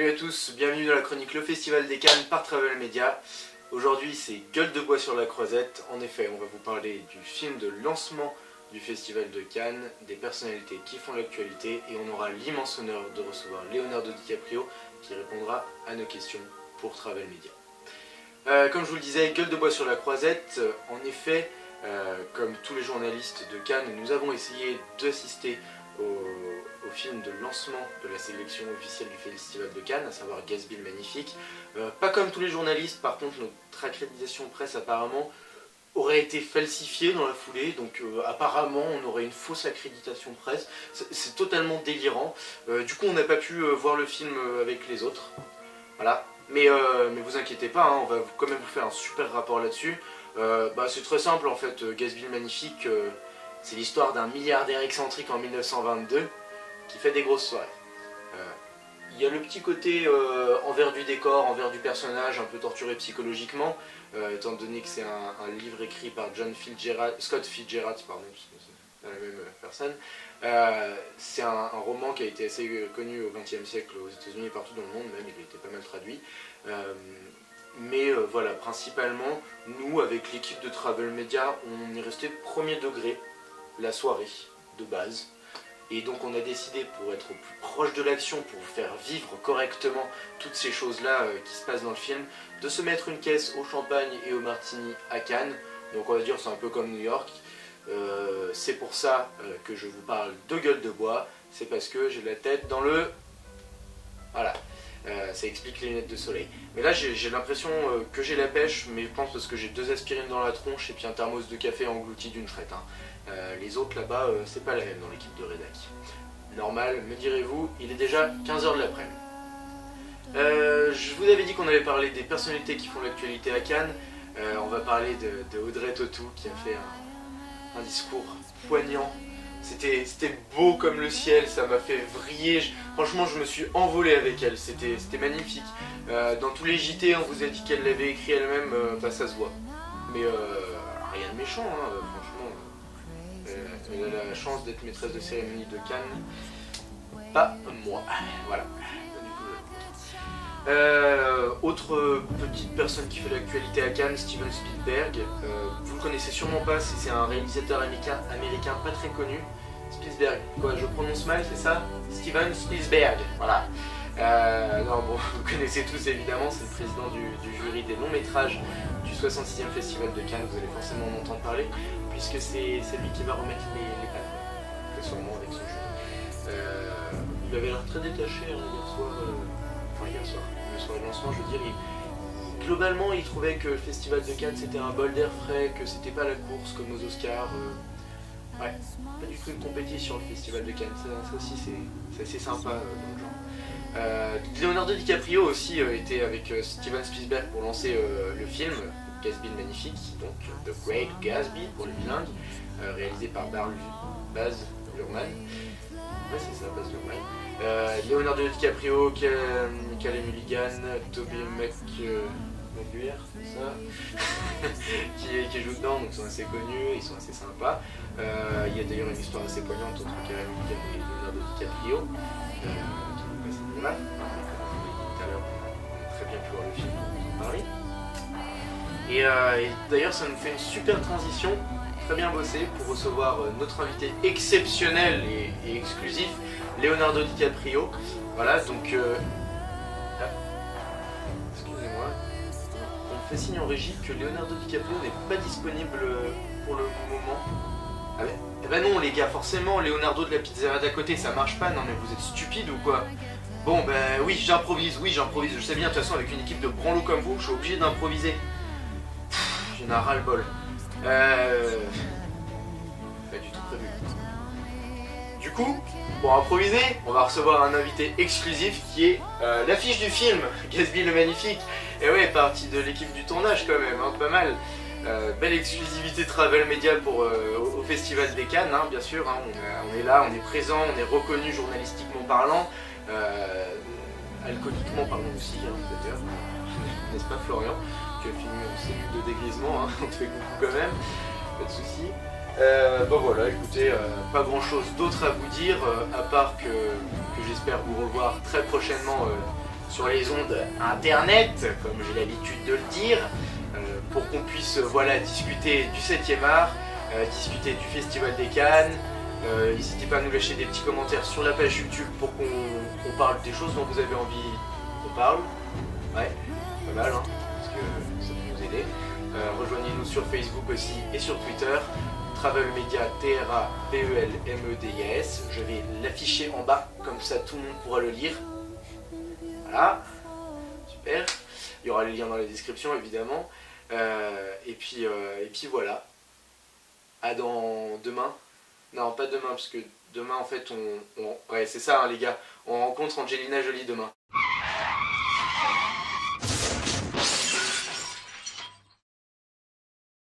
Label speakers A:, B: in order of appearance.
A: Salut à tous, bienvenue dans la chronique Le Festival des Cannes par Travel Media. Aujourd'hui c'est Gueule de bois sur la croisette. En effet, on va vous parler du film de lancement du Festival de Cannes, des personnalités qui font l'actualité, et on aura l'immense honneur de recevoir Leonardo DiCaprio qui répondra à nos questions pour Travel Media. Comme je vous le disais, Gueule de bois sur la croisette, en effet, comme tous les journalistes de Cannes, nous avons essayé d'assister au film de lancement de la sélection officielle du Festival de Cannes, à savoir Gatsby le Magnifique. Pas comme tous les journalistes, par contre notre accréditation presse apparemment aurait été falsifiée dans la foulée, donc apparemment on aurait une fausse accréditation presse. C'est totalement délirant. Du coup on n'a pas pu voir le film avec les autres. Voilà. Mais vous inquiétez pas, hein, on va quand même vous faire un super rapport là-dessus. C'est très simple en fait, Gatsby le Magnifique, c'est l'histoire d'un milliardaire excentrique en 1922 qui fait des grosses soirées. Il y a le petit côté envers du décor, envers du personnage, un peu torturé psychologiquement, étant donné que c'est un livre écrit par Scott Fitzgerald, pardon, parce que c'est la même personne. C'est un roman qui a été assez connu au XXe siècle aux États-Unis et partout dans le monde, même il a été pas mal traduit. Voilà, principalement, nous, avec l'équipe de Travel Media, on est resté premier degré la soirée de base. Et donc on a décidé, pour être au plus proche de l'action, pour faire vivre correctement toutes ces choses-là qui se passent dans le film, de se mettre une caisse au champagne et au martini à Cannes. Donc on va dire c'est un peu comme New York. C'est pour ça que je vous parle de Gueule de bois. C'est parce que j'ai la tête dans le... Voilà. Ça explique les lunettes de soleil. Mais là j'ai l'impression que j'ai la pêche, mais je pense parce que j'ai 2 aspirines dans la tronche et puis un thermos de café englouti d'une traite. Hein. Les autres là-bas, c'est pas la même dans l'équipe de rédac. Normal, me direz-vous, il est déjà 15h de l'après-midi. Je vous avais dit qu'on allait parler des personnalités qui font l'actualité à Cannes. On va parler de Audrey Tautou qui a fait un discours poignant. C'était beau comme le ciel, ça m'a fait vriller. Franchement, je me suis envolé avec elle, c'était magnifique. Dans tous les JT, on vous a dit qu'elle l'avait écrit elle-même, ça se voit. Mais rien de méchant, hein, franchement. Elle a la chance d'être maîtresse de cérémonie de Cannes. Pas moi, voilà. Autre petite personne qui fait l'actualité à Cannes, Steven Spielberg. Vous le connaissez sûrement pas, c'est un réalisateur américain pas très connu. Spielberg, quoi, je prononce mal, c'est ça? Steven Spielberg, voilà. Non, bon, vous connaissez tous évidemment, c'est le président du jury des longs métrages du 66e Festival de Cannes, vous allez forcément en entendre parler, puisque c'est lui qui va remettre les palmes, très sûrement avec son jury. Il avait l'air très détaché hein, hier soir, le soir de lancement, je veux dire, globalement il trouvait que le Festival de Cannes c'était un bol d'air frais, que c'était pas la course comme aux Oscars. Ouais, pas du tout une compétition le Festival de Cannes, ça aussi c'est assez sympa dans le genre. Leonardo DiCaprio aussi était avec Steven Spielberg pour lancer le film Gatsby le Magnifique, donc The Great Gatsby pour les bilingues, réalisé par Baz Luhrmann. Ouais c'est ça, Baz Luhrmann. Leonardo DiCaprio, Calais Mulligan, Toby McGuire, c'est ça, qui joue dedans, donc ils sont assez connus, ils sont assez sympas. Il y a d'ailleurs une histoire assez poignante entre Calais Mulligan et Leonardo DiCaprio. Voilà, tout à l'heure, on a très bien pu voir le film dont on parlait. Et d'ailleurs, ça nous fait une super transition, très bien bossé, pour recevoir notre invité exceptionnel et exclusif, Leonardo DiCaprio. Voilà, donc... excusez-moi, on me fait signe en régie que Leonardo DiCaprio n'est pas disponible pour le moment. Ah ben, eh ben non les gars, forcément, Leonardo de la pizzeria d'à côté, ça marche pas, non mais vous êtes stupides ou quoi? Bon ben oui j'improvise, je sais bien, de toute façon avec une équipe de branlos comme vous, je suis obligé d'improviser. J'en ai un ras-le-bol. Pas du tout prévu. Du coup, pour improviser, on va recevoir un invité exclusif qui est l'affiche du film, Gatsby le Magnifique. Et ouais, partie de l'équipe du tournage quand même, hein, pas mal. Belle exclusivité Travel Media au Festival des Cannes, hein, bien sûr, hein, on est là, on est présent, on est reconnu journalistiquement parlant, alcooliquement parlant aussi, hein, d'ailleurs, n'est-ce pas Florian, qui a fini en cellule de déguisement, hein, on te fait coucou quand même, pas de soucis. Bon voilà, écoutez, pas grand chose d'autre à vous dire, à part que j'espère vous revoir très prochainement sur les ondes internet, comme j'ai l'habitude de le dire, pour qu'on puisse voilà, discuter du 7e art, discuter du Festival des Cannes. N'hésitez pas à nous lâcher des petits commentaires sur la page YouTube pour qu'on parle des choses dont vous avez envie qu'on parle. Ouais, pas mal, hein, parce que ça peut nous aider. Rejoignez-nous sur Facebook aussi et sur Twitter. Travel Media, TRAVELMEDIAS. Je vais l'afficher en bas, comme ça tout le monde pourra le lire. Voilà, super. Il y aura les liens dans la description évidemment. Et puis voilà. À dans demain. Non, pas demain, parce que demain en fait ouais c'est ça hein, les gars. On rencontre Angelina Jolie demain.